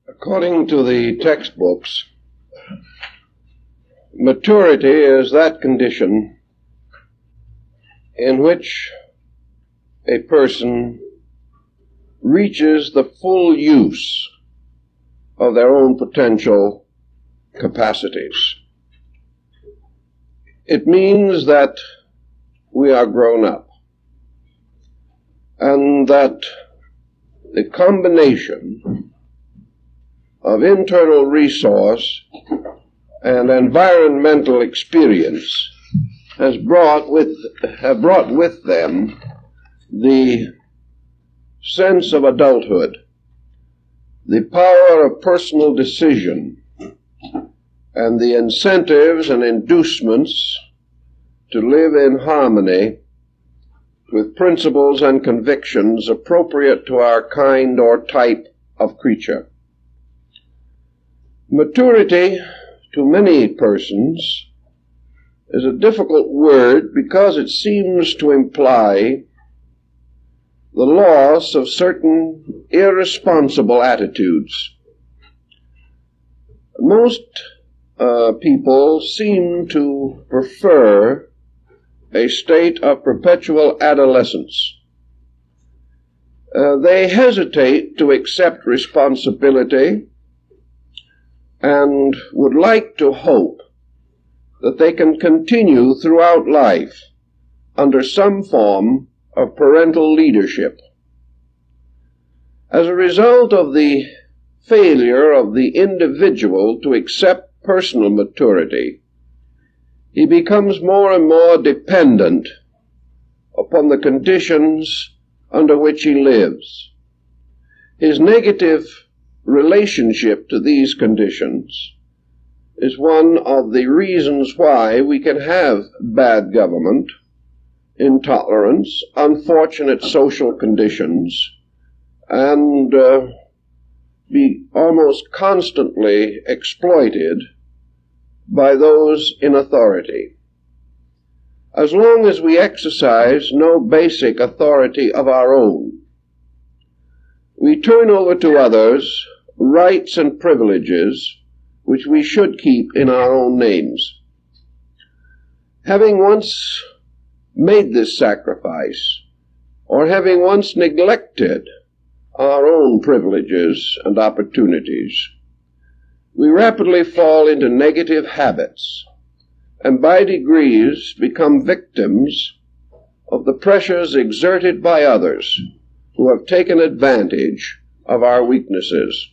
According to the textbooks, maturity is that condition in which a person reaches the full use of their own potential capacities. It means that we are grown up, and that the combination of internal resource and environmental experience have brought with them the sense of adulthood, the power of personal decision, and the incentives and inducements to live in harmony with principles and convictions appropriate to our kind or type of creature. Maturity, to many persons, is a difficult word because it seems to imply the loss of certain irresponsible attitudes. Most people seem to prefer a state of perpetual adolescence. They hesitate to accept responsibility and would like to hope that they can continue throughout life under some form of parental leadership. As a result of the failure of the individual to accept personal maturity, he becomes more and more dependent upon the conditions under which he lives. His negative relationship to these conditions is one of the reasons why we can have bad government, intolerance, unfortunate social conditions, and be almost constantly exploited by those in authority. As long as we exercise no basic authority of our own, we turn over to others rights and privileges which we should keep in our own names. Having once made this sacrifice, or having once neglected our own privileges and opportunities, we rapidly fall into negative habits and by degrees become victims of the pressures exerted by others who have taken advantage of our weaknesses.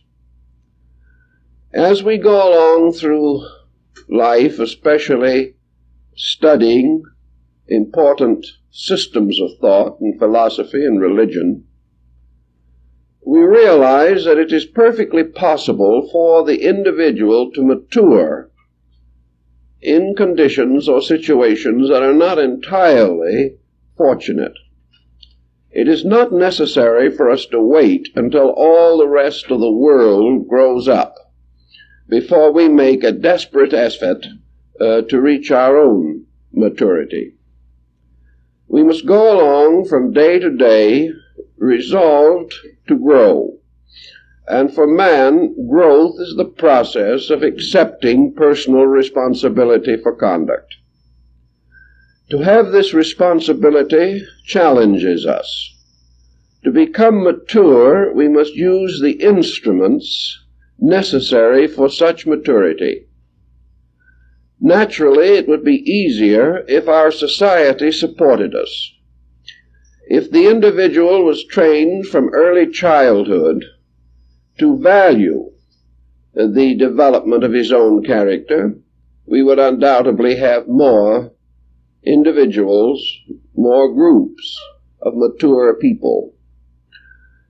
As we go along through life, especially studying important systems of thought and philosophy and religion, we realize that it is perfectly possible for the individual to mature in conditions or situations that are not entirely fortunate. It is not necessary for us to wait until all the rest of the world grows up before we make a desperate effort to reach our own maturity. We must go along from day to day resolved to grow. And for man, growth is the process of accepting personal responsibility for conduct. To have this responsibility challenges us. To become mature, we must use the instruments necessary for such maturity. Naturally, it would be easier if our society supported us. If the individual was trained from early childhood to value the development of his own character, we would undoubtedly have more individuals, more groups of mature people.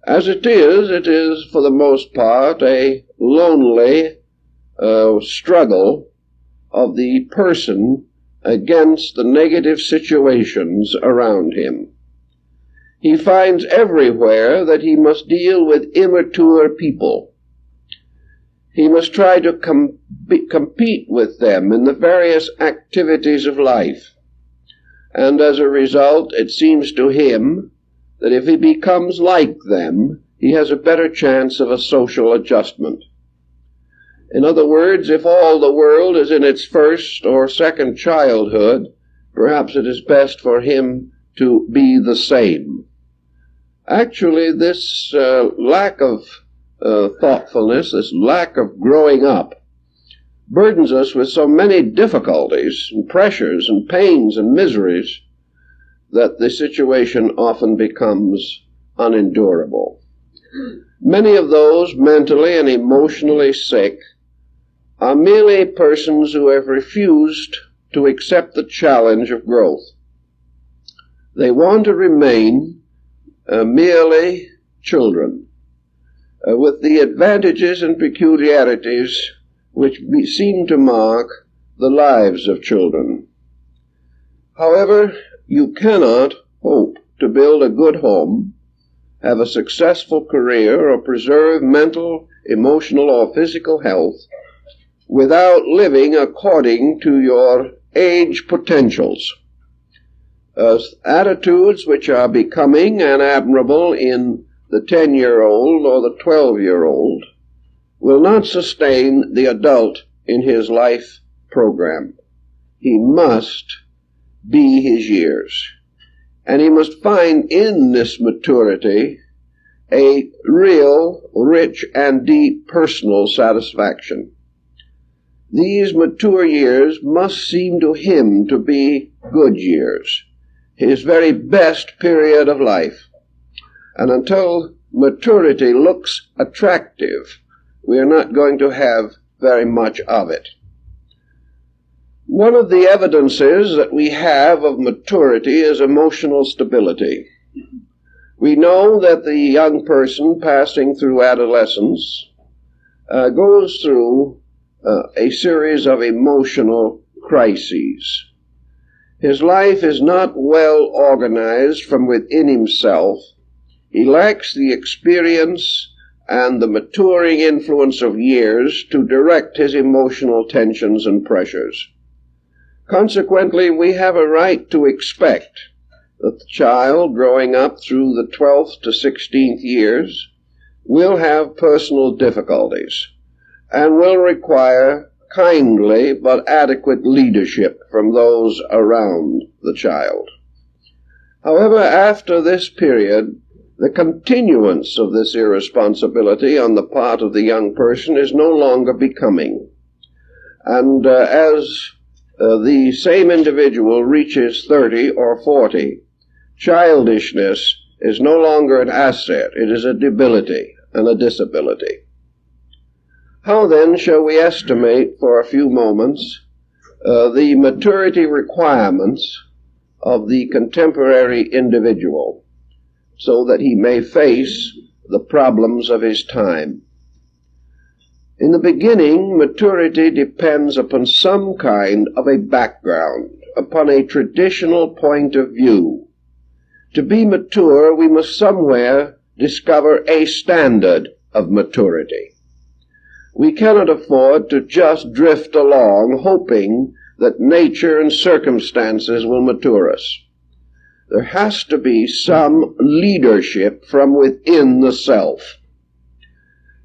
As it is for the most part a lonely struggle of the person against the negative situations around him. He finds everywhere that he must deal with immature people. He must try to compete with them in the various activities of life. And as a result, it seems to him that if he becomes like them, he has a better chance of a social adjustment. In other words, if all the world is in its first or second childhood, perhaps it is best for him to be the same. Actually, this lack of thoughtfulness, this lack of growing up, burdens us with so many difficulties and pressures and pains and miseries that the situation often becomes unendurable. Many of those mentally and emotionally sick are merely persons who have refused to accept the challenge of growth. They want to remain merely children, with the advantages and peculiarities which seem to mark the lives of children. However, you cannot hope to build a good home, have a successful career, or preserve mental, emotional, or physical health without living according to your age potentials. Attitudes which are becoming and admirable in the 10-year-old or the 12-year-old will not sustain the adult in his life program. He must be his years, and he must find in this maturity a real, rich, and deep personal satisfaction. These mature years must seem to him to be good years, his very best period of life. And until maturity looks attractive, we are not going to have very much of it. One of the evidences that we have of maturity is emotional stability. We know that the young person passing through adolescence goes through a series of emotional crises. His life is not well organized from within himself. He lacks the experience and the maturing influence of years to direct his emotional tensions and pressures. Consequently, we have a right to expect that the child growing up through the 12th to 16th years will have personal difficulties and will require kindly but adequate leadership from those around the child. However, after this period, the continuance of this irresponsibility on the part of the young person is no longer becoming. And as the same individual reaches 30 or 40, childishness is no longer an asset, it is a debility and a disability. How then shall we estimate for a few moments the maturity requirements of the contemporary individual, so that he may face the problems of his time? In the beginning, maturity depends upon some kind of a background, upon a traditional point of view. To be mature, we must somewhere discover a standard of maturity. We cannot afford to just drift along hoping that nature and circumstances will mature us. There has to be some leadership from within the self.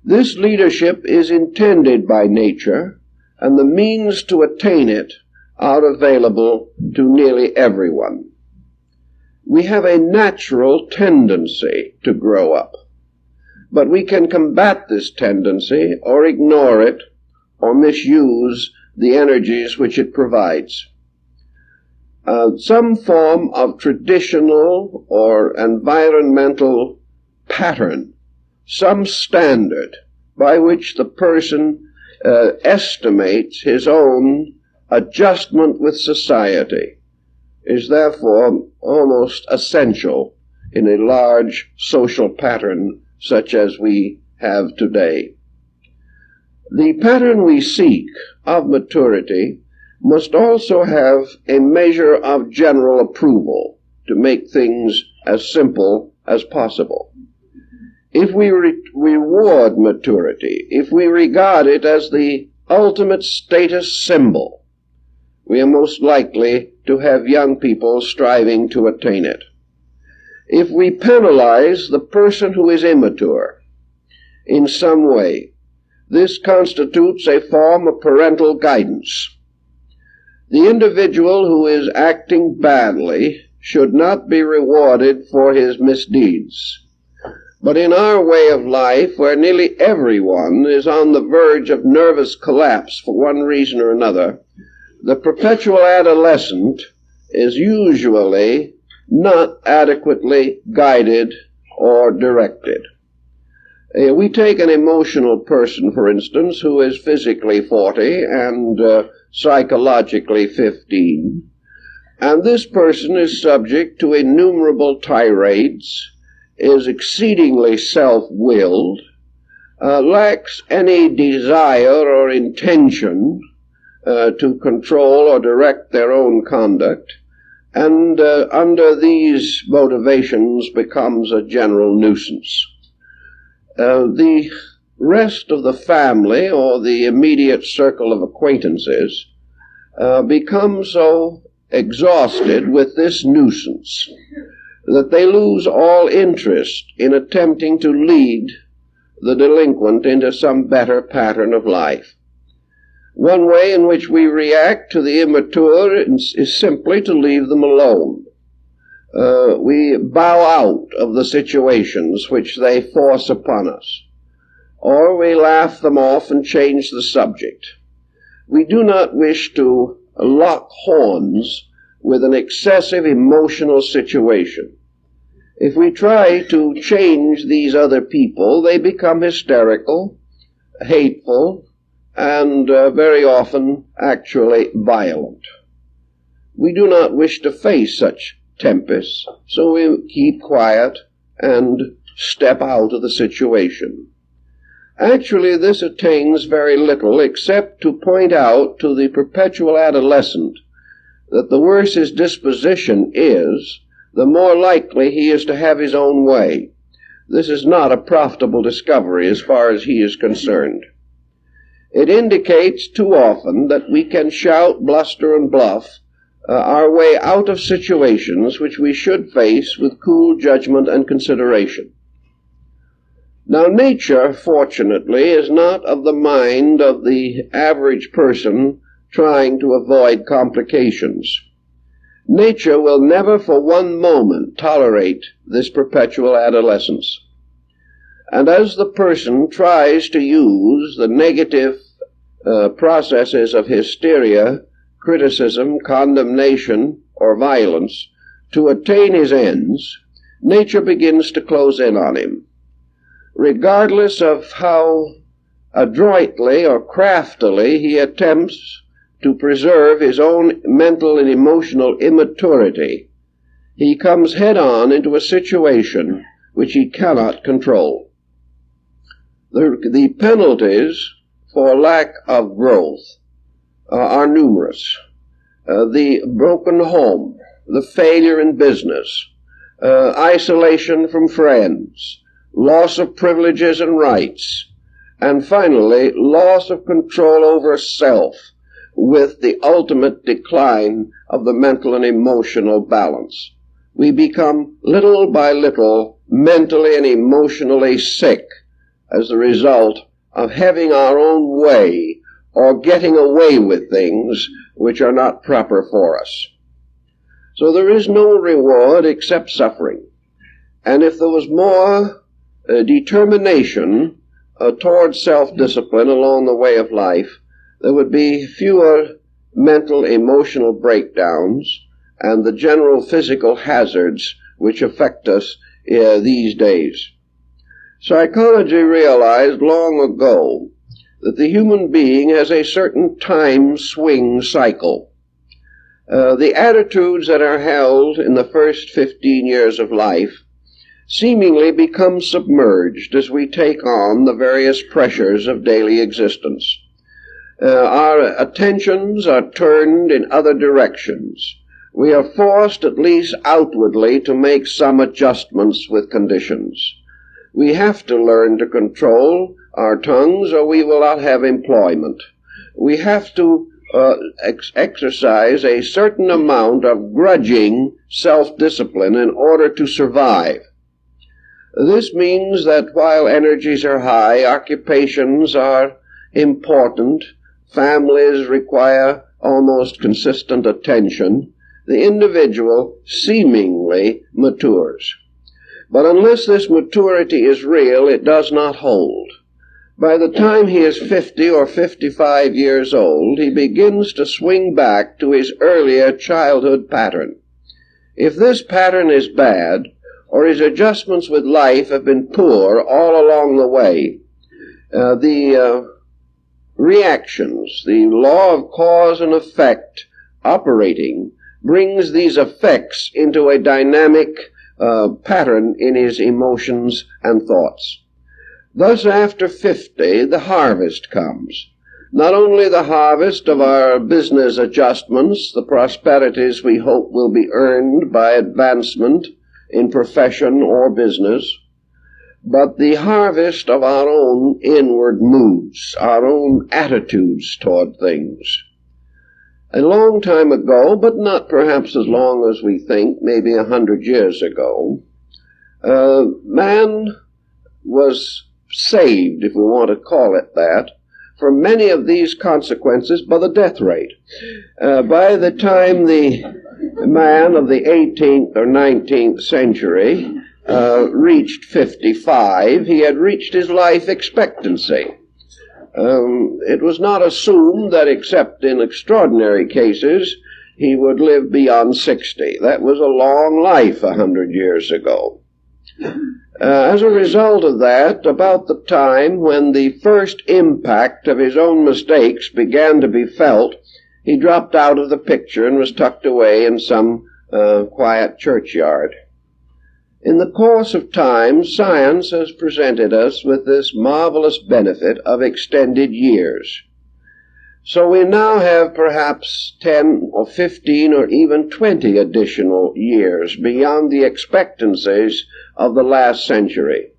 This leadership is intended by nature, and the means to attain it are available to nearly everyone. We have a natural tendency to grow up, but we can combat this tendency or ignore it or misuse the energies which it provides. Some form of traditional or environmental pattern, some standard by which the person estimates his own adjustment with society, is therefore almost essential in a large social pattern such as we have today. The pattern we seek of maturity must also have a measure of general approval to make things as simple as possible. If we reward maturity, if we regard it as the ultimate status symbol, we are most likely to have young people striving to attain it. If we penalize the person who is immature in some way, This constitutes a form of parental guidance. The individual who is acting badly should not be rewarded for his misdeeds. But in our way of life, where nearly everyone is on the verge of nervous collapse for one reason or another, the perpetual adolescent is usually not adequately guided or directed. We take an emotional person, for instance, who is physically 40 and psychologically 15, and this person is subject to innumerable tirades, is exceedingly self-willed, lacks any desire or intention to control or direct their own conduct, and under these motivations becomes a general nuisance. The rest of the family or the immediate circle of acquaintances become so exhausted with this nuisance that they lose all interest in attempting to lead the delinquent into some better pattern of life. One way in which we react to the immature is simply to leave them alone. We bow out of the situations which they force upon us, or we laugh them off and change the subject. We do not wish to lock horns with an excessive emotional situation. If we try to change these other people, they become hysterical, hateful, and very often actually violent. We do not wish to face such tempests, so we keep quiet and step out of the situation. Actually, this attains very little except to point out to the perpetual adolescent that the worse his disposition is, the more likely he is to have his own way. This is not a profitable discovery as far as he is concerned. It indicates too often that we can shout, bluster, and bluff our way out of situations which we should face with cool judgment and consideration. Now, nature, fortunately, is not of the mind of the average person trying to avoid complications. Nature will never for one moment tolerate this perpetual adolescence. And as the person tries to use the negative processes of hysteria, criticism, condemnation, or violence to attain his ends, nature begins to close in on him. Regardless of how adroitly or craftily he attempts to preserve his own mental and emotional immaturity, he comes head-on into a situation which he cannot control. The penalties for lack of growth are numerous. The broken home, the failure in business, isolation from friends, loss of privileges and rights, and finally, loss of control over self, with the ultimate decline of the mental and emotional balance. We become little by little mentally and emotionally sick as a result of having our own way or getting away with things which are not proper for us. So there is no reward except suffering. And if there was more determination towards self-discipline along the way of life, there would be fewer mental, emotional breakdowns and the general physical hazards which affect us these days. Psychology realized long ago that the human being has a certain time swing cycle. The attitudes that are held in the first 15 years of life seemingly become submerged as we take on the various pressures of daily existence. Our attentions are turned in other directions. We are forced, at least outwardly, to make some adjustments with conditions. We have to learn to control our tongues or we will not have employment. We have to exercise a certain amount of grudging self-discipline in order to survive. This means that while energies are high, occupations are important, families require almost consistent attention, the individual seemingly matures. But unless this maturity is real, it does not hold. By the time he is 50 or 55 years old, he begins to swing back to his earlier childhood pattern. If this pattern is bad, or his adjustments with life have been poor all along the way, the reactions, the law of cause and effect operating, brings these effects into a dynamic pattern in his emotions and thoughts. Thus, after 50, the harvest comes. Not only the harvest of our business adjustments, the prosperities we hope will be earned by advancement in profession or business, but the harvest of our own inward moods, our own attitudes toward things. A long time ago, but not perhaps as long as we think, maybe 100 years ago, man was saved, if we want to call it that, from many of these consequences by the death rate. By the time the man of the 18th or 19th century reached 55, he had reached his life expectancy. It was not assumed that except in extraordinary cases he would live beyond 60. That was a long life 100 years ago. As a result of that, about the time when the first impact of his own mistakes began to be felt, he dropped out of the picture and was tucked away in some quiet churchyard. In the course of time, science has presented us with this marvelous benefit of extended years. So we now have perhaps 10 or 15 or even 20 additional years beyond the expectancies of the last century.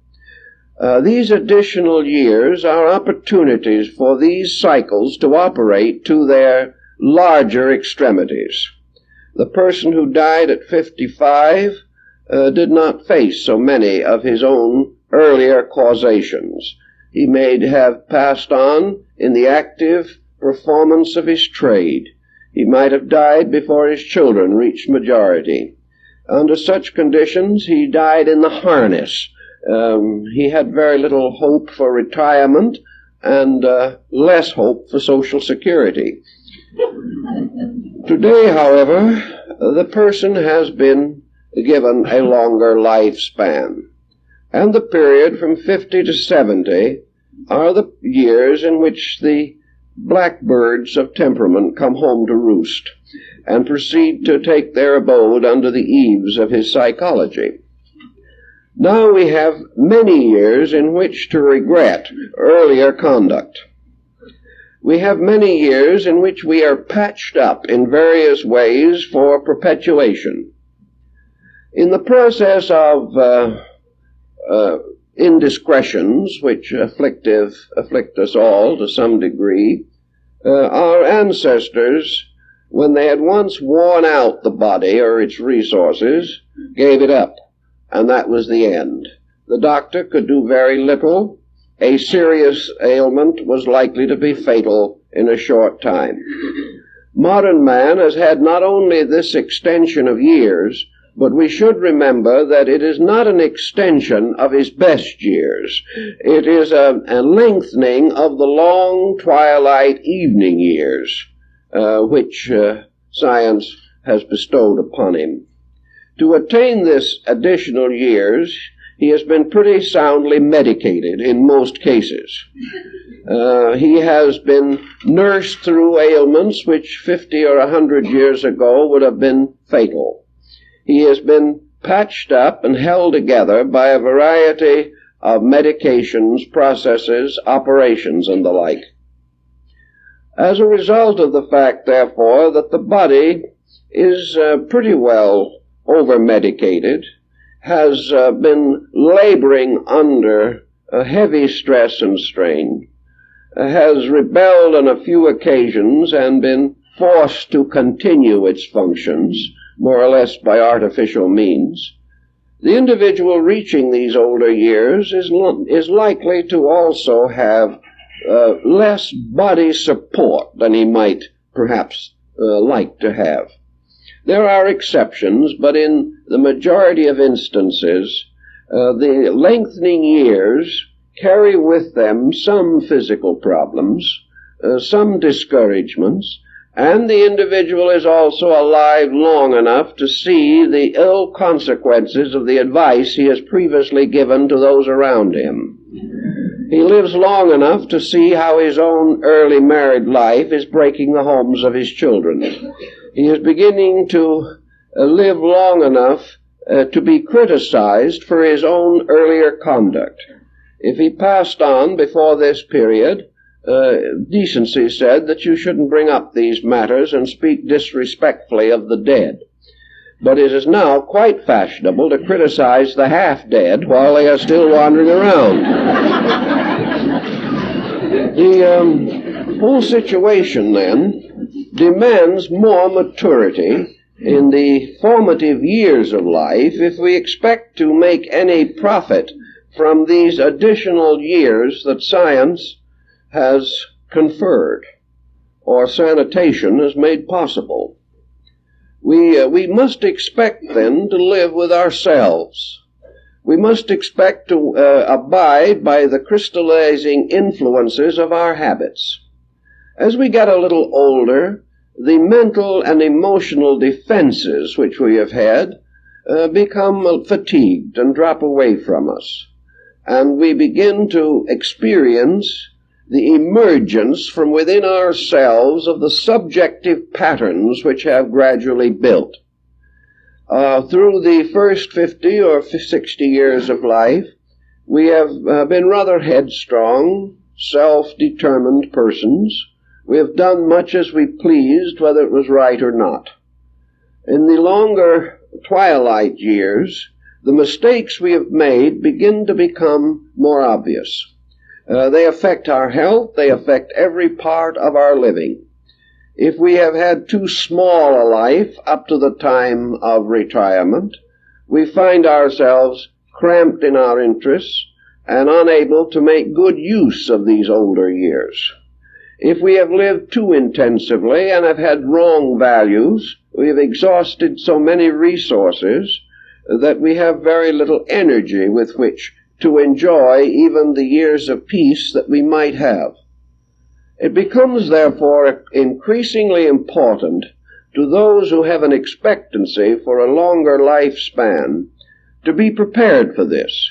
These additional years are opportunities for these cycles to operate to their larger extremities. The person who died at 55 did not face so many of his own earlier causations. He may have passed on in the active performance of his trade. He might have died before his children reached majority. Under such conditions, he died in the harness. He had very little hope for retirement and less hope for Social Security. Today, however, the person has been given a longer lifespan, and the period from 50 to 70 are the years in which the blackbirds of temperament come home to roost and proceed to take their abode under the eaves of his psychology. Now we have many years in which to regret earlier conduct. We have many years in which we are patched up in various ways for perpetuation. In the process of indiscretions, which afflict us all to some degree, our ancestors, when they had once worn out the body or its resources, gave it up, and that was the end. The doctor could do very little. A serious ailment was likely to be fatal in a short time. Modern man has had not only this extension of years, but we should remember that it is not an extension of his best years. It is a lengthening of the long twilight evening years, which science has bestowed upon him. To attain this additional years, he has been pretty soundly medicated in most cases. He has been nursed through ailments which 50 or 100 years ago would have been fatal. He has been patched up and held together by a variety of medications, processes, operations, and the like. As a result of the fact, therefore, that the body is pretty well over-medicated, has been laboring under a heavy stress and strain, has rebelled on a few occasions and been forced to continue its functions, more or less by artificial means, the individual reaching these older years is likely to also have less body support than he might perhaps like to have. There are exceptions, but in the majority of instances, the lengthening years carry with them some physical problems, some discouragements, and the individual is also alive long enough to see the ill consequences of the advice he has previously given to those around him. He lives long enough to see how his own early married life is breaking the homes of his children. He is beginning to live long enough to be criticized for his own earlier conduct. If he passed on before this period, decency said that you shouldn't bring up these matters and speak disrespectfully of the dead. But it is now quite fashionable to criticize the half-dead while they are still wandering around. The whole situation, then, demands more maturity in the formative years of life if we expect to make any profit from these additional years that science has conferred or sanitation has made possible. We must expect, then, to live with ourselves. We must expect to abide by the crystallizing influences of our habits. As we get a little older, the mental and emotional defenses which we have had become fatigued and drop away from us. And we begin to experience the emergence from within ourselves of the subjective patterns which have gradually built. Through the first 50 or 60 years of life, we have been rather headstrong, self-determined persons. We have done much as we pleased, whether it was right or not. In the longer twilight years, the mistakes we have made begin to become more obvious. They affect our health, they affect every part of our living. If we have had too small a life up to the time of retirement, we find ourselves cramped in our interests and unable to make good use of these older years. If we have lived too intensively and have had wrong values, we have exhausted so many resources that we have very little energy with which to enjoy even the years of peace that we might have. It becomes, therefore, increasingly important to those who have an expectancy for a longer lifespan to be prepared for this.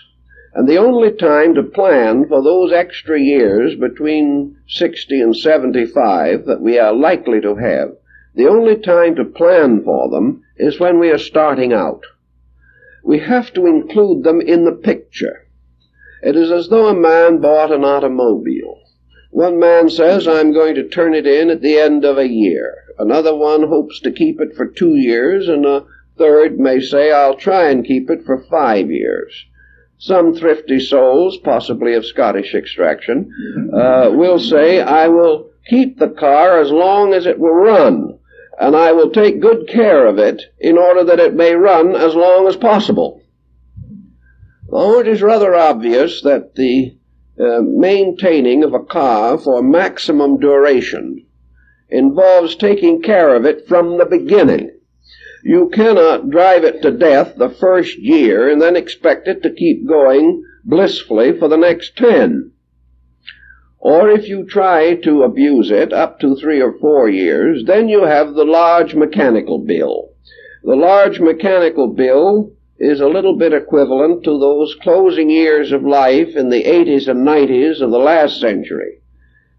And the only time to plan for those extra years between 60 and 75 that we are likely to have, the only time to plan for them is when we are starting out. We have to include them in the picture. It is as though a man bought an automobile. One man says, I'm going to turn it in at the end of a year. Another one hopes to keep it for 2 years, and a third may say, I'll try and keep it for 5 years. Some thrifty souls, possibly of Scottish extraction, will say, I will keep the car as long as it will run, and I will take good care of it in order that it may run as long as possible. Now, it is rather obvious that the maintaining of a car for maximum duration involves taking care of it from the beginning. You cannot drive it to death the first year and then expect it to keep going blissfully for the next 10. Or if you try to abuse it up to 3 or 4 years, then you have the large mechanical bill. The large mechanical bill is a little bit equivalent to those closing years of life in the 80s and 90s of the last century.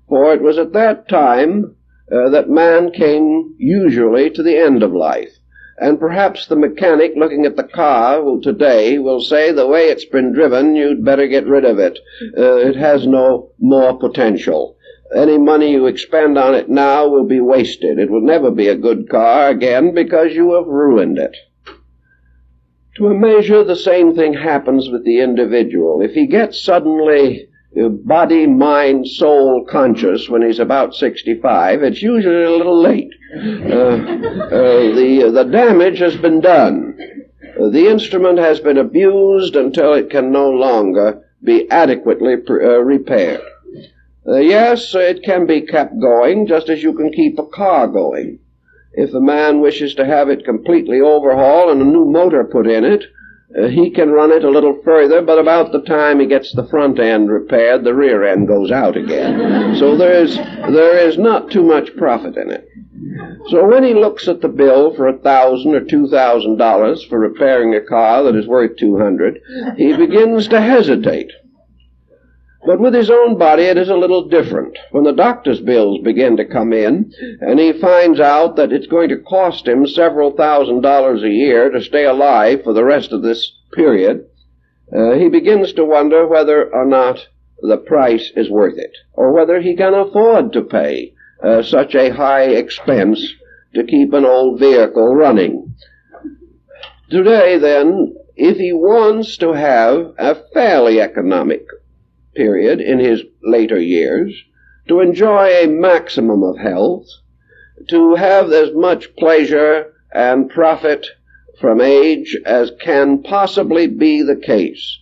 For it was at that time that man came usually to the end of life. And perhaps the mechanic looking at the car today will say, the way it's been driven, you'd better get rid of it. It has no more potential. Any money you expend on it now will be wasted. It will never be a good car again because you have ruined it. To a measure, the same thing happens with the individual. If he gets suddenly body, mind, soul conscious when he's about 65, it's usually a little late. The damage has been done. The instrument has been abused until it can no longer be adequately repaired. Yes, it can be kept going, just as you can keep a car going. If a man wishes to have it completely overhauled and a new motor put in it, he can run it a little further, but about the time he gets the front end repaired, the rear end goes out again. So there is not too much profit in it. So when he looks at the bill for $1,000 or $2,000 for repairing a car that is worth $200, he begins to hesitate. But with his own body it is a little different. When the doctor's bills begin to come in, and he finds out that it's going to cost him several $1,000s a year to stay alive for the rest of this period, he begins to wonder whether or not the price is worth it, or whether he can afford to pay such a high expense to keep an old vehicle running. Today, then, if he wants to have a fairly economic period in his later years, to enjoy a maximum of health, to have as much pleasure and profit from age as can possibly be the case,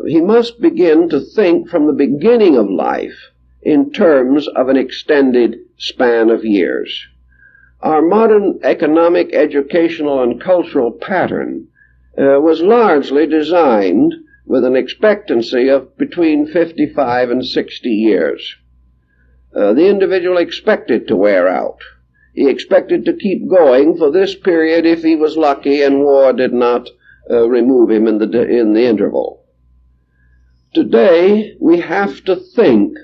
he must begin to think from the beginning of life in terms of an extended span of years. Our modern economic, educational, and cultural pattern was largely designed with an expectancy of between 55 and 60 years. The individual expected to wear out. He expected to keep going for this period if he was lucky and war did not remove him in the interval. Today, we have to think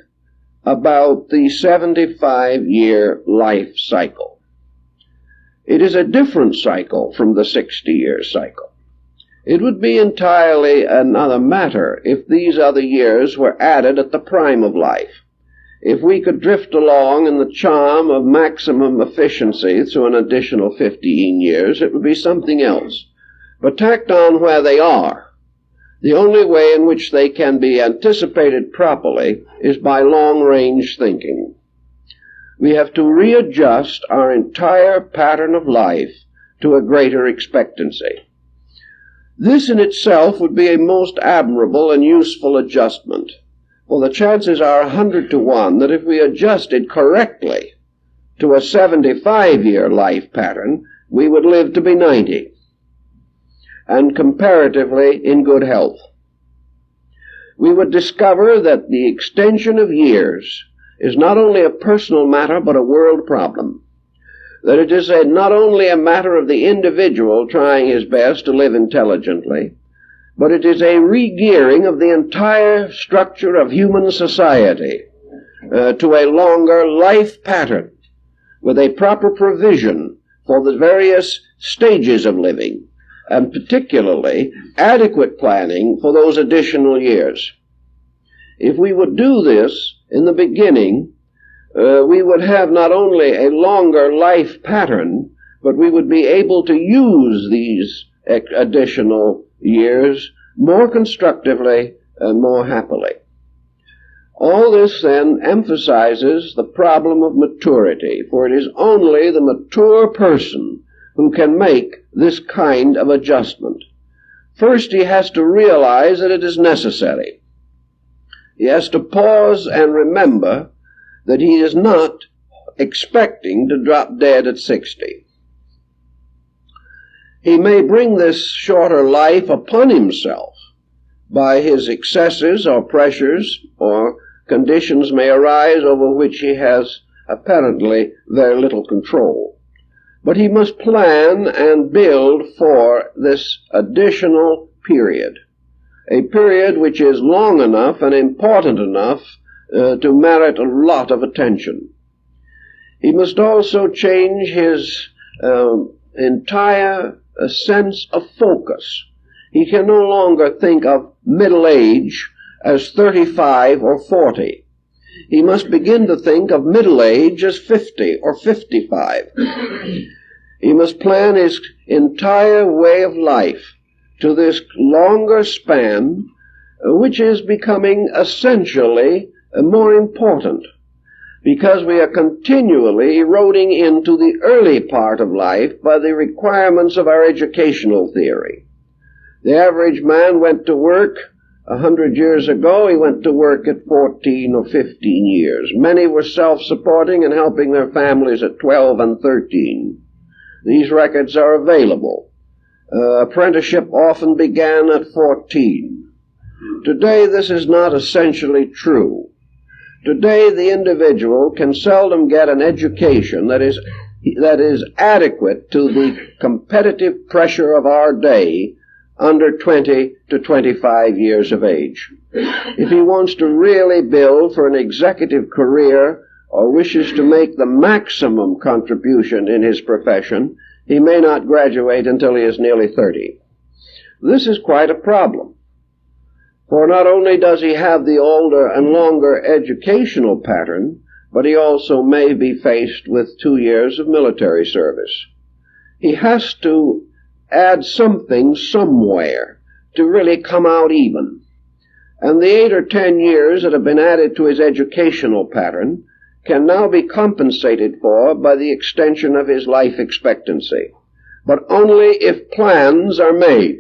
about the 75-year life cycle. It is a different cycle from the 60-year cycle. It would be entirely another matter if these other years were added at the prime of life. If we could drift along in the charm of maximum efficiency through an additional 15 years, it would be something else. But tacked on where they are, the only way in which they can be anticipated properly is by long-range thinking. We have to readjust our entire pattern of life to a greater expectancy. This in itself would be a most admirable and useful adjustment, for the chances are 100 to 1 that if we adjusted correctly to a 75-year life pattern, we would live to be 90, and comparatively in good health. We would discover that the extension of years is not only a personal matter but a world problem. That it is not only a matter of the individual trying his best to live intelligently, but it is a re-gearing of the entire structure of human society to a longer life pattern with a proper provision for the various stages of living, and particularly adequate planning for those additional years. If we would do this in the beginning, we would have not only a longer life pattern, but we would be able to use these additional years more constructively and more happily. All this then emphasizes the problem of maturity, for it is only the mature person who can make this kind of adjustment. First, he has to realize that it is necessary. He has to pause and remember that he is not expecting to drop dead at 60. He may bring this shorter life upon himself by his excesses or pressures, or conditions may arise over which he has apparently very little control. But he must plan and build for this additional period, a period which is long enough and important enough to merit a lot of attention. He must also change his entire sense of focus. He can no longer think of middle age as 35 or 40. He must begin to think of middle age as 50 or 55. He must plan his entire way of life to this longer span, which is becoming essentially more important, because we are continually eroding into the early part of life by the requirements of our educational theory. The average man went to work 100 years ago, he went to work at 14 or 15 years. Many were self-supporting and helping their families at 12 and 13. These records are available. Apprenticeship often began at 14. Today, this is not essentially true. Today, the individual can seldom get an education that is adequate to the competitive pressure of our day under 20 to 25 years of age. If he wants to really build for an executive career or wishes to make the maximum contribution in his profession, he may not graduate until he is nearly 30. This is quite a problem. For not only does he have the older and longer educational pattern, but he also may be faced with 2 years of military service. He has to add something somewhere to really come out even. And the 8 or 10 years that have been added to his educational pattern can now be compensated for by the extension of his life expectancy, but only if plans are made.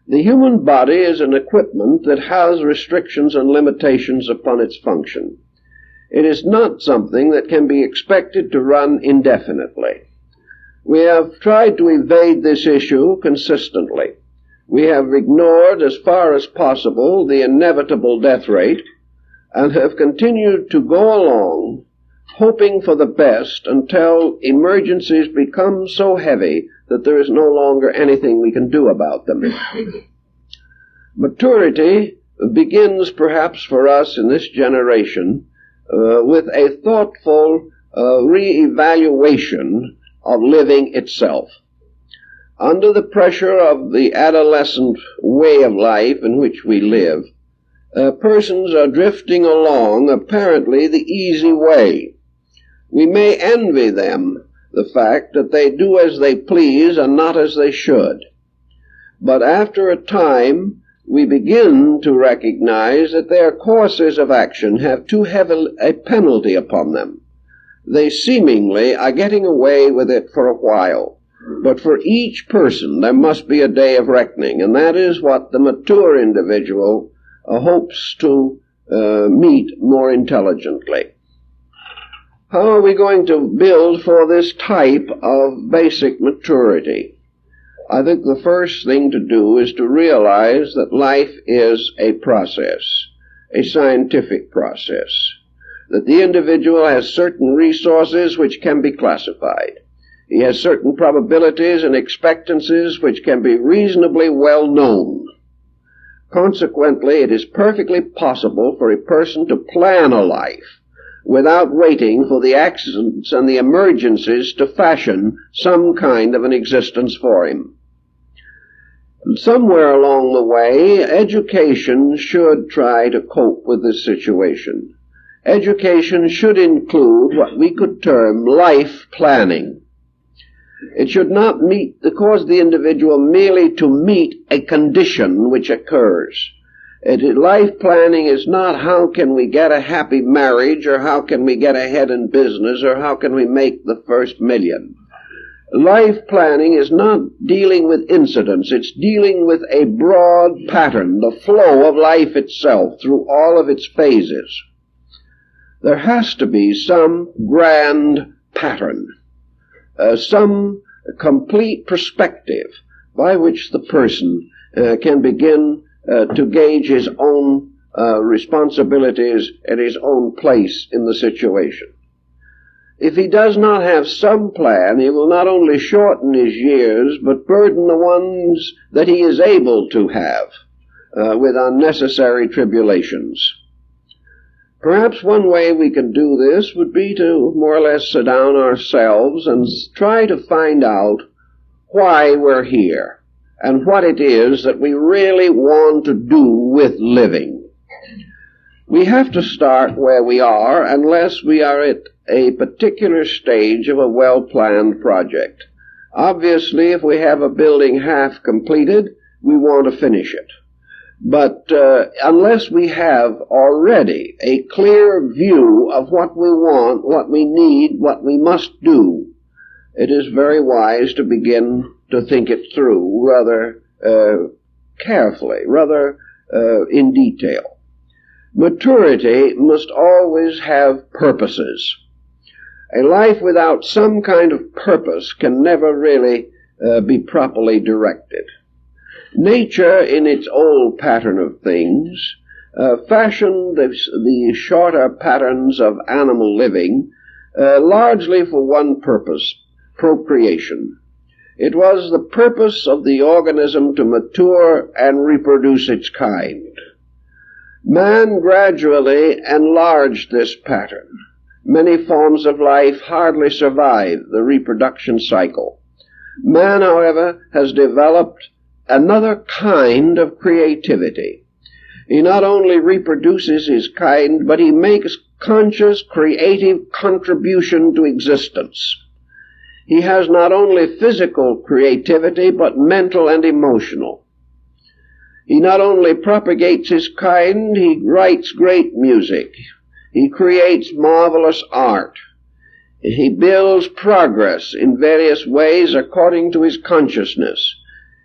The human body is an equipment that has restrictions and limitations upon its function. It is not something that can be expected to run indefinitely. We have tried to evade this issue consistently. We have ignored as far as possible the inevitable death rate and have continued to go along hoping for the best until emergencies become so heavy that there is no longer anything we can do about them. Maturity begins perhaps for us in this generation with a thoughtful re-evaluation of living itself. Under the pressure of the adolescent way of life in which we live, persons are drifting along apparently the easy way. We may envy them the fact that they do as they please and not as they should. But after a time, we begin to recognize that their courses of action have too heavy a penalty upon them. They seemingly are getting away with it for a while. But for each person, there must be a day of reckoning, and that is what the mature individual hopes to meet more intelligently. How are we going to build for this type of basic maturity? I think the first thing to do is to realize that life is a process, a scientific process, that the individual has certain resources which can be classified. He has certain probabilities and expectancies which can be reasonably well known. Consequently, it is perfectly possible for a person to plan a life without waiting for the accidents and the emergencies to fashion some kind of an existence for him. And somewhere along the way, education should try to cope with this situation. Education should include what we could term life planning. It should not cause the individual merely to meet a condition which occurs. Life planning is not how can we get a happy marriage, or how can we get ahead in business, or how can we make the first million. Life planning is not dealing with incidents. It's dealing with a broad pattern, the flow of life itself through all of its phases. There has to be some grand pattern, some complete perspective by which the person can begin to gauge his own responsibilities and his own place in the situation. If he does not have some plan, he will not only shorten his years, but burden the ones that he is able to have with unnecessary tribulations. Perhaps one way we can do this would be to more or less sit down ourselves and try to find out why we're here and what it is that we really want to do with living. We have to start where we are unless we are at a particular stage of a well-planned project. Obviously, if we have a building half completed, we want to finish it. But unless we have already a clear view of what we want, what we need, what we must do, it is very wise to begin to think it through rather carefully, rather in detail. Maturity must always have purposes. A life without some kind of purpose can never really be properly directed. Nature, in its old pattern of things, fashioned the shorter patterns of animal living largely for one purpose, procreation. It was the purpose of the organism to mature and reproduce its kind. Man gradually enlarged this pattern. Many forms of life hardly survive the reproduction cycle. Man, however, has developed another kind of creativity. He not only reproduces his kind, but he makes conscious, creative contribution to existence. He has not only physical creativity, but mental and emotional. He not only propagates his kind, he writes great music. He creates marvelous art. He builds progress in various ways according to his consciousness.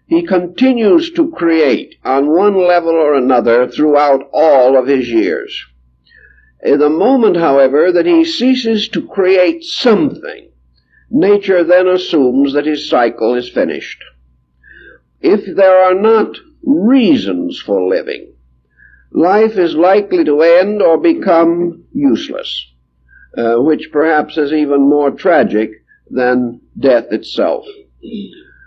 He continues to create on one level or another throughout all of his years. In the moment, however, that he ceases to create something, nature then assumes that his cycle is finished. If there are not reasons for living, life is likely to end or become useless, which perhaps is even more tragic than death itself.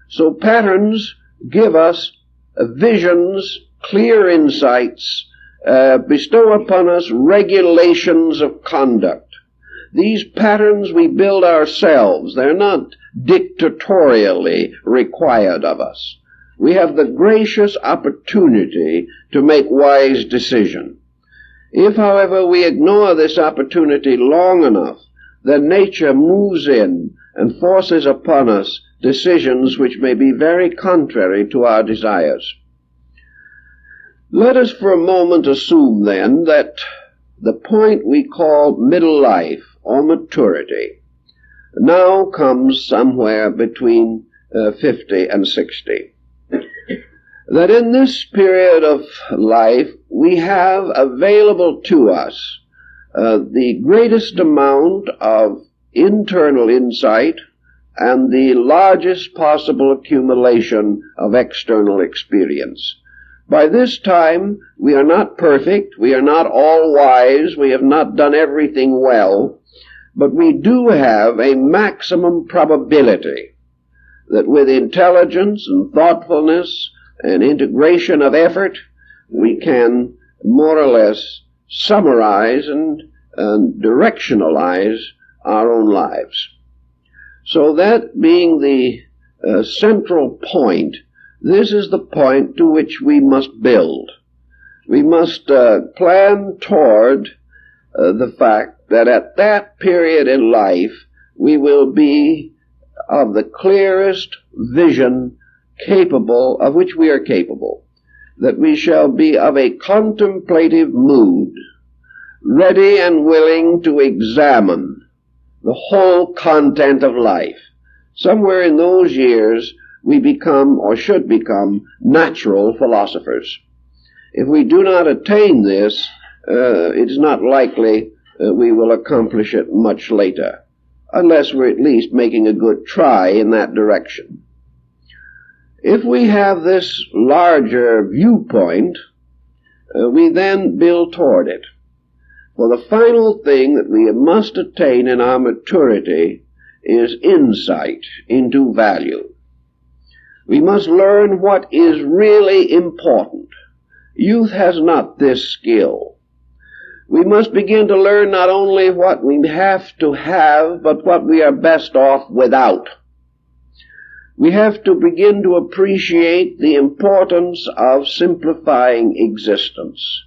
So patterns give us visions, clear insights, bestow upon us regulations of conduct. These patterns we build ourselves. They're not dictatorially required of us. We have the gracious opportunity to make wise decision. If, however, we ignore this opportunity long enough, then nature moves in and forces upon us decisions which may be very contrary to our desires. Let us for a moment assume, then, that the point we call middle life or maturity now comes somewhere between 50 and 60. That in this period of life we have available to us the greatest amount of internal insight and the largest possible accumulation of external experience. By this time, we are not perfect, we are not all wise, we have not done everything well, but we do have a maximum probability that with intelligence and thoughtfulness and integration of effort, we can more or less summarize and directionalize our own lives. So that being the central point, this is the point to which we must build. We must plan toward the fact that at that period in life we will be of the clearest vision of which we are capable, that we shall be of a contemplative mood, ready and willing to examine the whole content of life. Somewhere in those years we become, or should become, natural philosophers. If we do not attain this, it is not likely we will accomplish it much later, unless we're at least making a good try in that direction. If we have this larger viewpoint, we then build toward it. For the final thing that we must attain in our maturity is insight into value. We must learn what is really important. Youth has not this skill. We must begin to learn not only what we have to have, but what we are best off without. We have to begin to appreciate the importance of simplifying existence.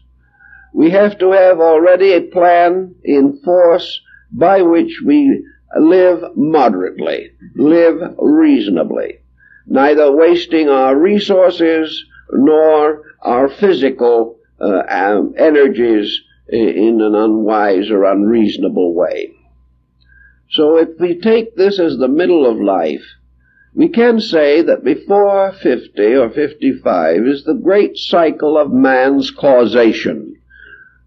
We have to have already a plan in force by which we live moderately, live reasonably, neither wasting our resources nor our physical energies in an unwise or unreasonable way. So if we take this as the middle of life, We can say that before 50 or 55 is the great cycle of man's causation.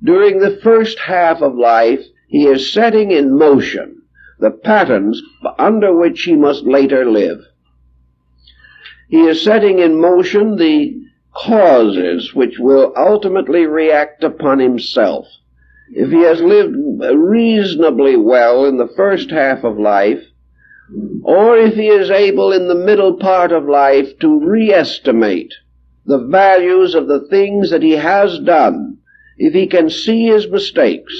During the first half of life, he is setting in motion the patterns under which he must later live. He is setting in motion the causes which will ultimately react upon himself. If he has lived reasonably well in the first half of life, or if he is able in the middle part of life to re-estimate the values of the things that he has done, if he can see his mistakes,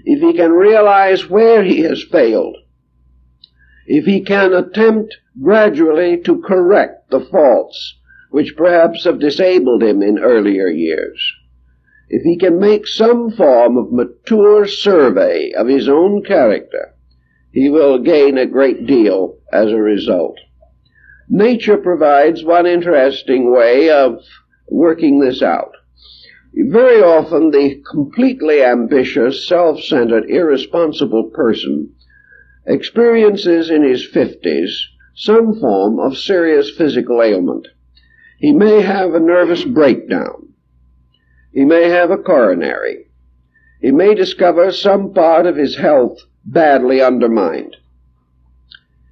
if he can realize where he has failed, if he can attempt gradually to correct the faults which perhaps have disabled him in earlier years, if he can make some form of mature survey of his own character, he will gain a great deal as a result. Nature provides one interesting way of working this out. Very often the completely ambitious, self-centered, irresponsible person experiences in his 50s some form of serious physical ailment. He may have a nervous breakdown. He may have a coronary. He may discover some part of his health badly undermined.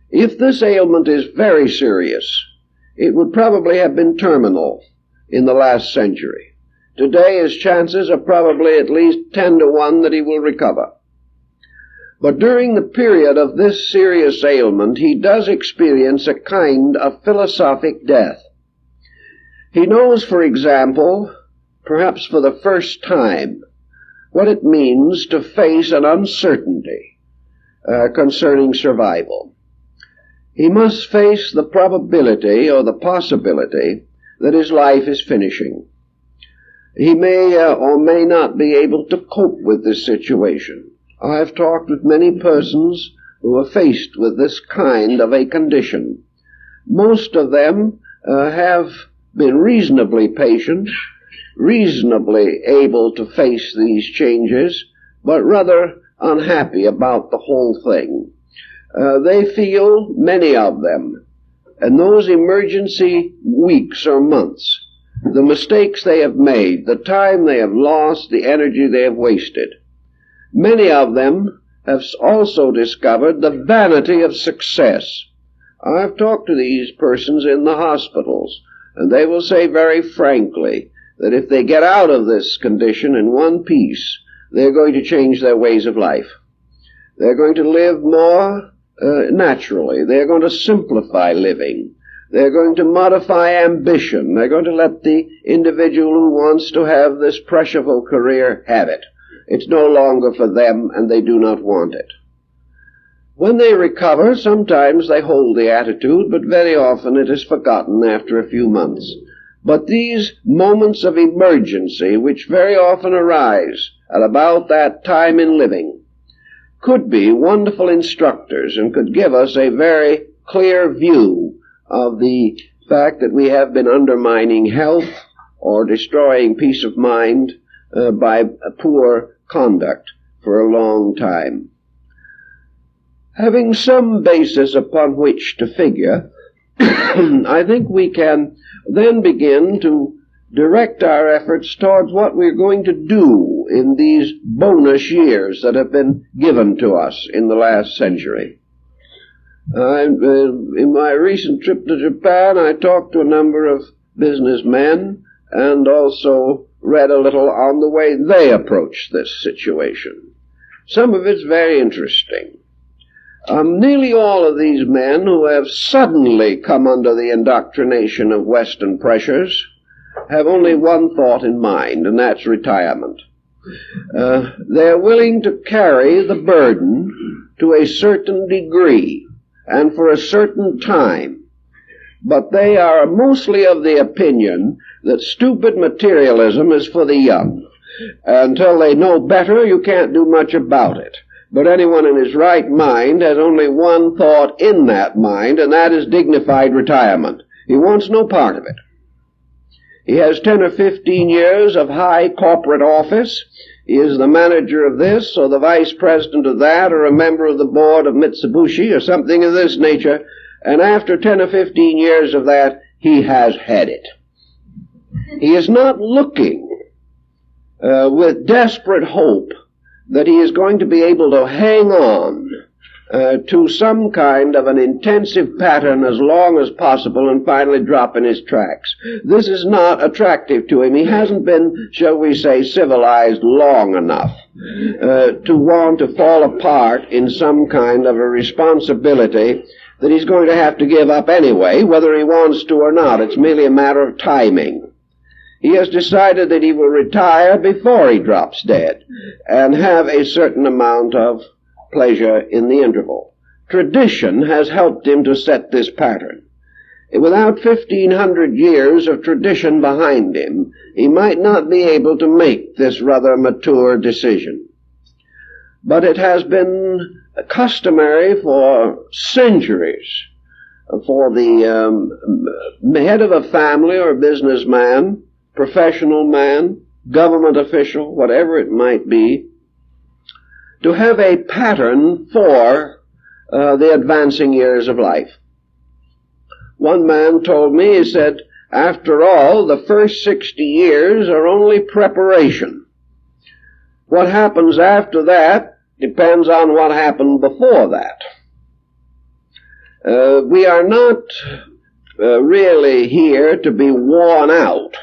If this ailment is very serious, it would probably have been terminal in the last century. Today his chances are probably at least 10 to 1 that he will recover. But during the period of this serious ailment, he does experience a kind of philosophic death. He knows, for example, perhaps for the first time, what it means to face an uncertainty concerning survival. He must face the probability or the possibility that his life is finishing. He may or may not be able to cope with this situation. I have talked with many persons who are faced with this kind of a condition. Most of them have been reasonably patient, reasonably able to face these changes, but rather unhappy about the whole thing. They feel, many of them, in those emergency weeks or months, the mistakes they have made, the time they have lost, the energy they have wasted. Many of them have also discovered the vanity of success. I've talked to these persons in the hospitals, and they will say very frankly that if they get out of this condition in one piece, they're going to change their ways of life. They're going to live more naturally. They're going to simplify living. They're going to modify ambition. They're going to let the individual who wants to have this precious career have it. It's no longer for them, and they do not want it. When they recover, sometimes they hold the attitude, but very often it is forgotten after a few months. But these moments of emergency, which very often arise at about that time in living, could be wonderful instructors and could give us a very clear view of the fact that we have been undermining health or destroying peace of mind by poor conduct for a long time. Having some basis upon which to figure, I think we can then begin to direct our efforts towards what we're going to do in these bonus years that have been given to us in the last century. In my recent trip to Japan, I talked to a number of businessmen and also read a little on the way they approach this situation. Some of it's very interesting. Nearly all of these men who have suddenly come under the indoctrination of Western pressures have only one thought in mind, and that's retirement. They're willing to carry the burden to a certain degree and for a certain time, but they are mostly of the opinion that stupid materialism is for the young. Until they know better, you can't do much about it. But anyone in his right mind has only one thought in that mind, and that is dignified retirement. He wants no part of it. He has 10 or 15 years of high corporate office. He is the manager of this, or the vice president of that, or a member of the board of Mitsubishi, or something of this nature, and after 10 or 15 years of that, he has had it. He is not looking with desperate hope that he is going to be able to hang on to some kind of an intensive pattern as long as possible and finally drop in his tracks. This is not attractive to him. He hasn't been, shall we say, civilized long enough to want to fall apart in some kind of a responsibility that he's going to have to give up anyway, whether he wants to or not. It's merely a matter of timing. He has decided that he will retire before he drops dead and have a certain amount of pleasure in the interval. Tradition has helped him to set this pattern. Without 1,500 years of tradition behind him, he might not be able to make this rather mature decision. But it has been customary for centuries for the head of a family or businessman, professional man, government official, whatever it might be, to have a pattern for the advancing years of life. One man told me, he said, after all, the first 60 years are only preparation. What happens after that depends on what happened before that. We are not really here to be worn out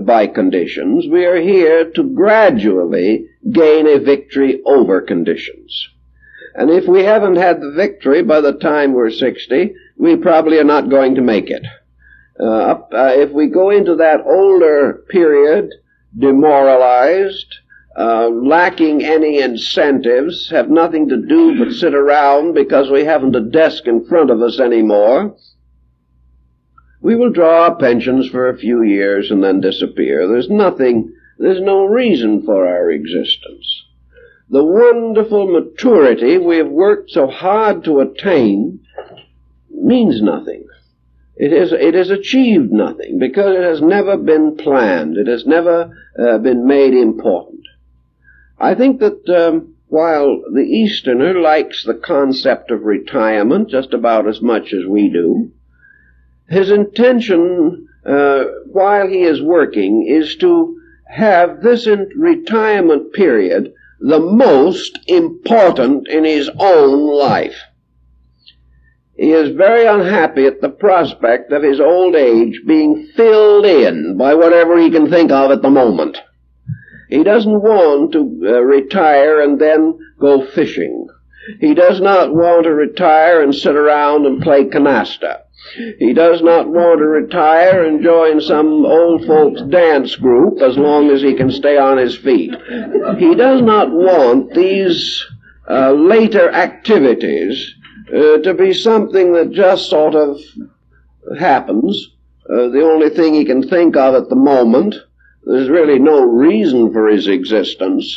by conditions. We are here to gradually gain a victory over conditions. And if we haven't had the victory by the time we're 60, we probably are not going to make it. If we go into that older period, demoralized, lacking any incentives, have nothing to do but sit around because we haven't a desk in front of us anymore, we will draw our pensions for a few years and then disappear. There's no reason for our existence. The wonderful maturity we have worked so hard to attain means nothing. It has achieved nothing because it has never been planned. It has never been made important. I think that while the Easterner likes the concept of retirement just about as much as we do, his intention while he is working is to have this retirement period the most important in his own life. He is very unhappy at the prospect of his old age being filled in by whatever he can think of at the moment. He doesn't want to retire and then go fishing. He does not want to retire and sit around and play canasta. He does not want to retire and join some old folks dance group as long as he can stay on his feet. He does not want these later activities to be something that just sort of happens. The only thing he can think of at the moment. There's really no reason for his existence,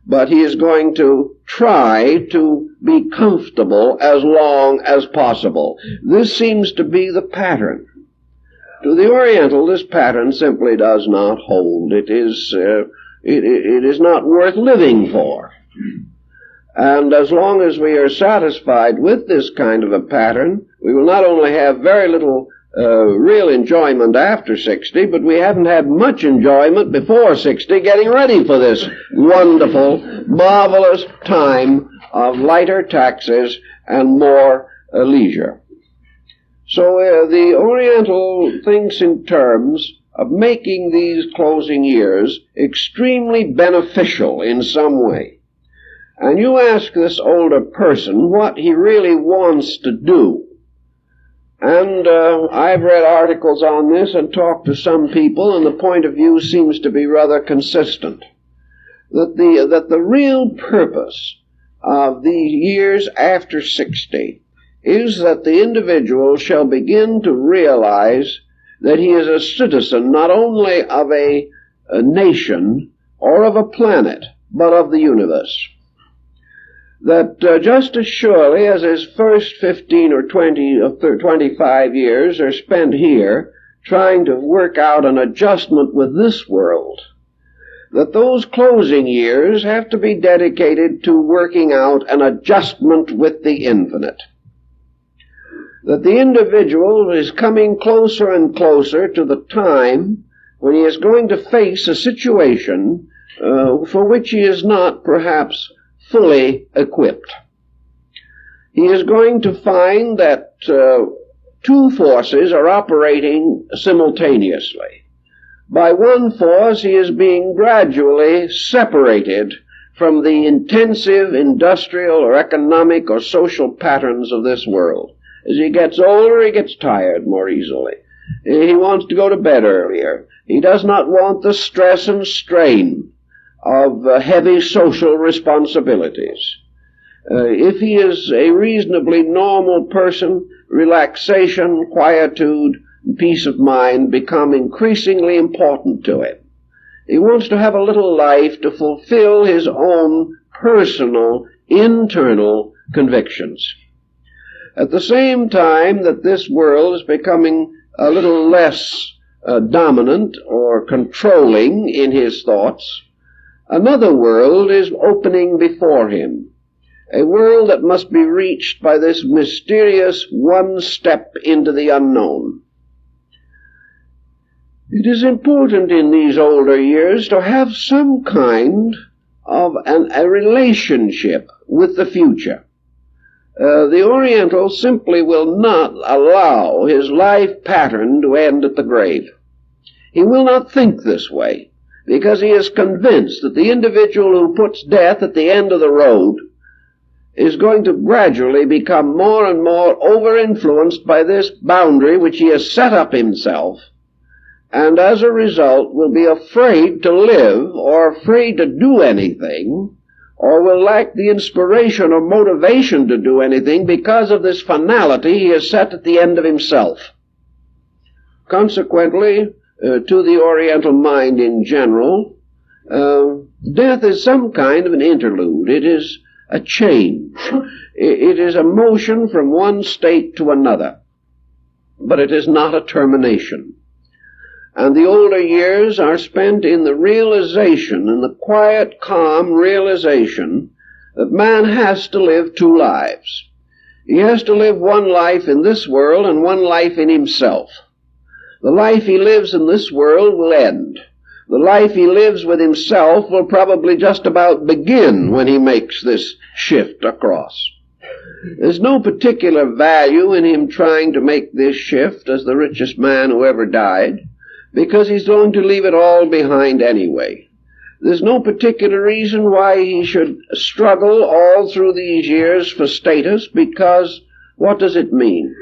but he is going to try to be comfortable as long as possible. This seems to be the pattern. To the Oriental, this pattern simply does not hold. It is not worth living for. And as long as we are satisfied with this kind of a pattern, we will not only have very little real enjoyment after 60, but we haven't had much enjoyment before 60 getting ready for this wonderful, marvelous time of lighter taxes and more leisure. So the Oriental thinks in terms of making these closing years extremely beneficial in some way. And you ask this older person what he really wants to do. And I've read articles on this and talked to some people, and the point of view seems to be rather consistent. That the real purpose of the years after 60 is that the individual shall begin to realize that he is a citizen not only of a nation or of a planet, but of the universe. That just as surely as his first 15 or 20 or 25 years are spent here trying to work out an adjustment with this world, that those closing years have to be dedicated to working out an adjustment with the infinite. that the individual is coming closer and closer to the time when he is going to face a situation for which he is not perhaps fully equipped. He is going to find that two forces are operating simultaneously. By one force, he is being gradually separated from the intensive industrial or economic or social patterns of this world. As he gets older, he gets tired more easily. He wants to go to bed earlier. He does not want the stress and strain of heavy social responsibilities. If he is a reasonably normal person, relaxation, quietude, peace of mind become increasingly important to him. He wants to have a little life to fulfill his own personal, internal convictions. At the same time that this world is becoming a little less dominant or controlling in his thoughts, another world is opening before him, a world that must be reached by this mysterious one step into the unknown. It is important in these older years to have some kind of a relationship with the future. The Oriental simply will not allow his life pattern to end at the grave. He will not think this way, because he is convinced that the individual who puts death at the end of the road is going to gradually become more and more over-influenced by this boundary which he has set up himself, and as a result will be afraid to live or afraid to do anything, or will lack the inspiration or motivation to do anything because of this finality he has set at the end of himself. Consequently, to the Oriental mind in general, death is some kind of an interlude. It is a change. It is a motion from one state to another, but it is not a termination. And the older years are spent in the realization, in the quiet, calm realization that man has to live two lives. He has to live one life in this world and one life in himself. The life he lives in this world will end. The life he lives with himself will probably just about begin when he makes this shift across. There's no particular value in him trying to make this shift as the richest man who ever died, because he's going to leave it all behind anyway. There's no particular reason why he should struggle all through these years for status, because what does it mean?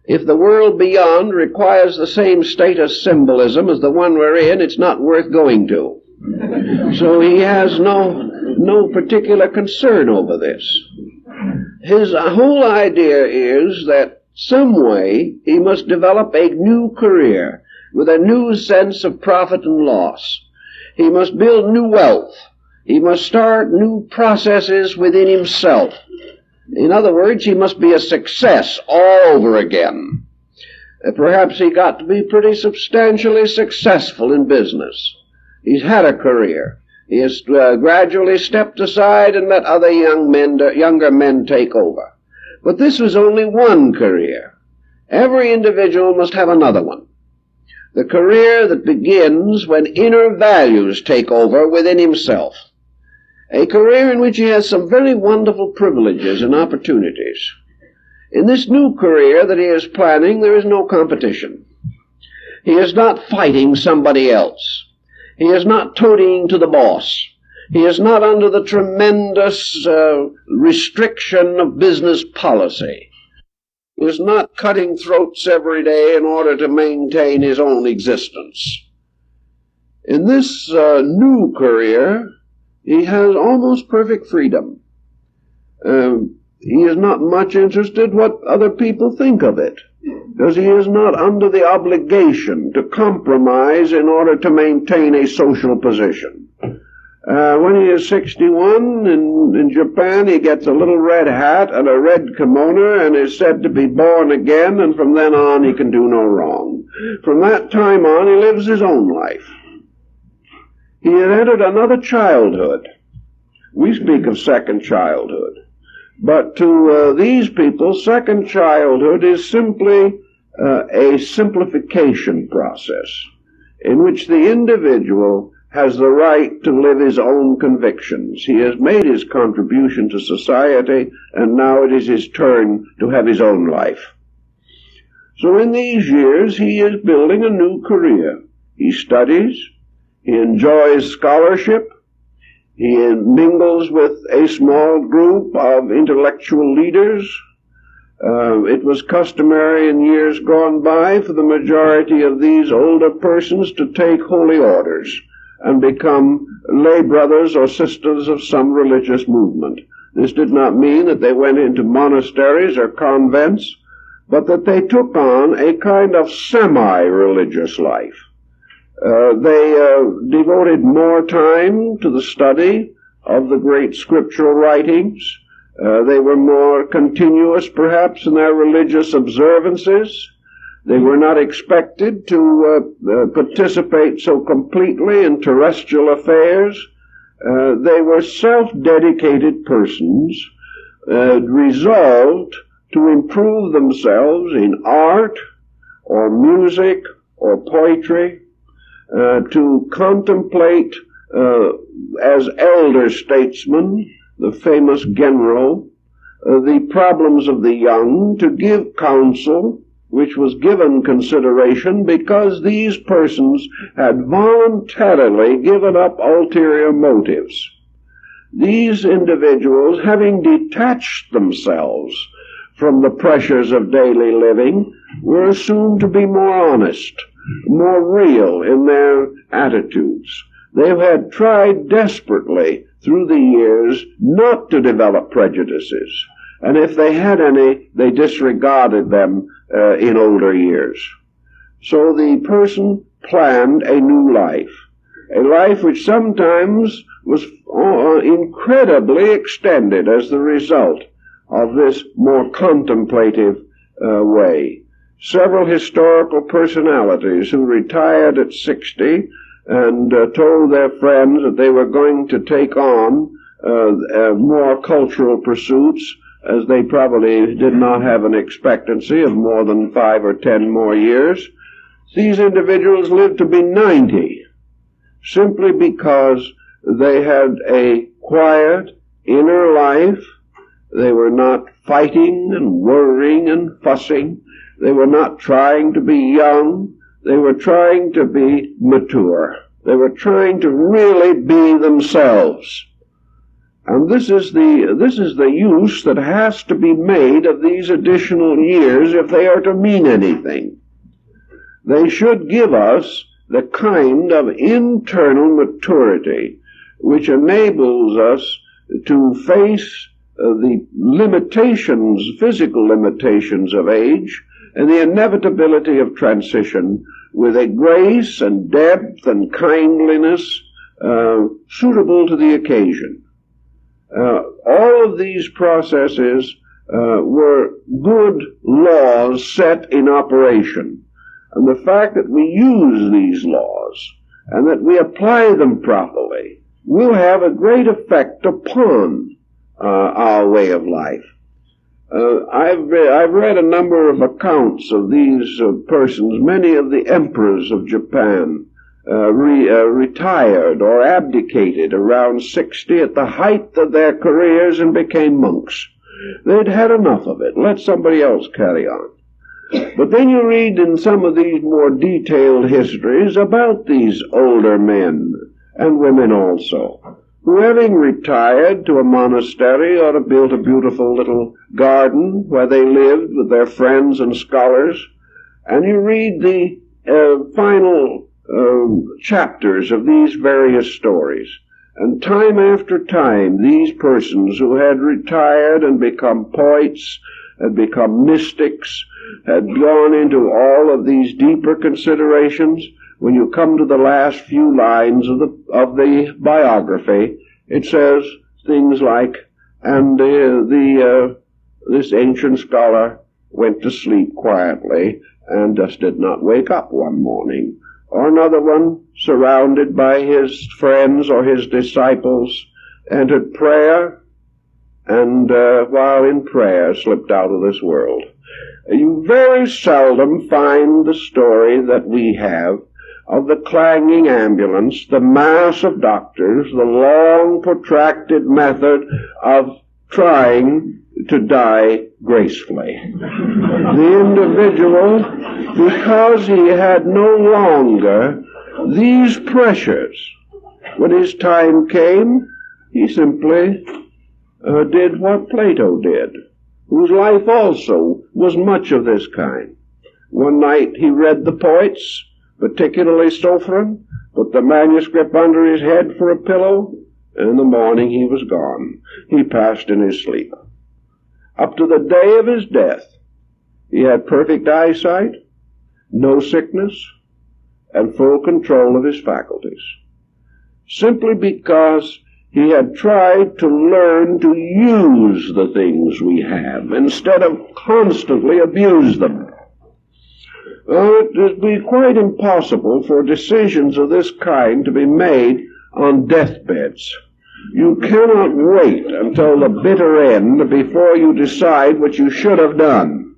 If the world beyond requires the same status symbolism as the one we're in, it's not worth going to. So he has no particular concern over this. His whole idea is that some way he must develop a new career with a new sense of profit and loss. He must build new wealth. He must start new processes within himself. In other words, he must be a success all over again. Perhaps he got to be pretty substantially successful in business. He's had a career. He has gradually stepped aside and let other younger men take over. But this was only one career. Every individual must have another one. The career that begins when inner values take over within himself. A career in which he has some very wonderful privileges and opportunities. In this new career that he is planning, there is no competition. He is not fighting somebody else. He is not toadying to the boss. He is not under the tremendous restriction of business policy. He is not cutting throats every day in order to maintain his own existence. In this new career, he has almost perfect freedom. He is not much interested what other people think of it, because he is not under the obligation to compromise in order to maintain a social position. When he is 61 in Japan, he gets a little red hat and a red kimono and is said to be born again, and from then on he can do no wrong. From that time on, he lives his own life. He had entered another childhood. We speak of second childhood. But to these people, second childhood is simply a simplification process in which the individual has the right to live his own convictions. He has made his contribution to society, and now it is his turn to have his own life. So in these years, he is building a new career. He studies, he enjoys scholarship, he mingles with a small group of intellectual leaders. It was customary in years gone by for the majority of these older persons to take holy orders and become lay brothers or sisters of some religious movement. This did not mean that they went into monasteries or convents, but that they took on a kind of semi-religious life. They devoted more time to the study of the great scriptural writings. They were more continuous, perhaps, in their religious observances. They were not expected to participate so completely in terrestrial affairs. They were self-dedicated persons, resolved to improve themselves in art or music or poetry, to contemplate as elder statesmen, the famous General, the problems of the young, to give counsel, which was given consideration because these persons had voluntarily given up ulterior motives. These individuals, having detached themselves from the pressures of daily living, were assumed to be more honest, more real in their attitudes. They had tried desperately through the years not to develop prejudices, and if they had any, they disregarded them in older years. So the person planned a new life, a life which sometimes was incredibly extended as the result of this more contemplative way. Several historical personalities who retired at 60 and told their friends that they were going to take on more cultural pursuits, as they probably did not have an expectancy of more than 5 or 10 more years. These individuals lived to be 90, simply because they had a quiet inner life. They were not fighting and worrying and fussing. They were not trying to be young. They were trying to be mature. They were trying to really be themselves. And this is the use that has to be made of these additional years if they are to mean anything. They should give us the kind of internal maturity which enables us to face the limitations, physical limitations of age, and the inevitability of transition with a grace and depth and kindliness suitable to the occasion. All of these processes were good laws set in operation. And the fact that we use these laws and that we apply them properly will have a great effect upon our way of life. I've read a number of accounts of these persons. Many of the emperors of Japan retired or abdicated around 60 at the height of their careers and became monks. They'd had enough of it. Let somebody else carry on. But then you read in some of these more detailed histories about these older men, and women also, who, having retired to a monastery or built a beautiful little garden where they lived with their friends and scholars, and you read the final chapters of these various stories, and time after time these persons who had retired and become poets, had become mystics, had gone into all of these deeper considerations. When you come to the last few lines of the biography, it says things like, and this ancient scholar went to sleep quietly and just did not wake up one morning. Or another one, surrounded by his friends or his disciples, entered prayer and while in prayer slipped out of this world. You very seldom find the story that we have of the clanging ambulance, the mass of doctors, the long protracted method of trying to die gracefully. The individual, because he had no longer these pressures, when his time came, he simply did what Plato did, whose life also was much of this kind. One night he read the poets, particularly Sophron, put the manuscript under his head for a pillow, and in the morning he was gone. He passed in his sleep. Up to the day of his death, he had perfect eyesight, no sickness, and full control of his faculties, simply because he had tried to learn to use the things we have instead of constantly abuse them. It would be quite impossible for decisions of this kind to be made on deathbeds. You cannot wait until the bitter end before you decide what you should have done.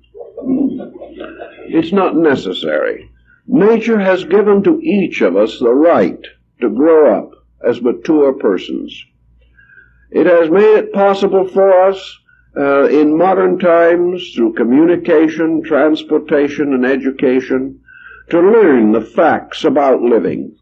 It's not necessary. Nature has given to each of us the right to grow up as mature persons. It has made it possible for us in modern times, through communication, transportation, and education, to learn the facts about living.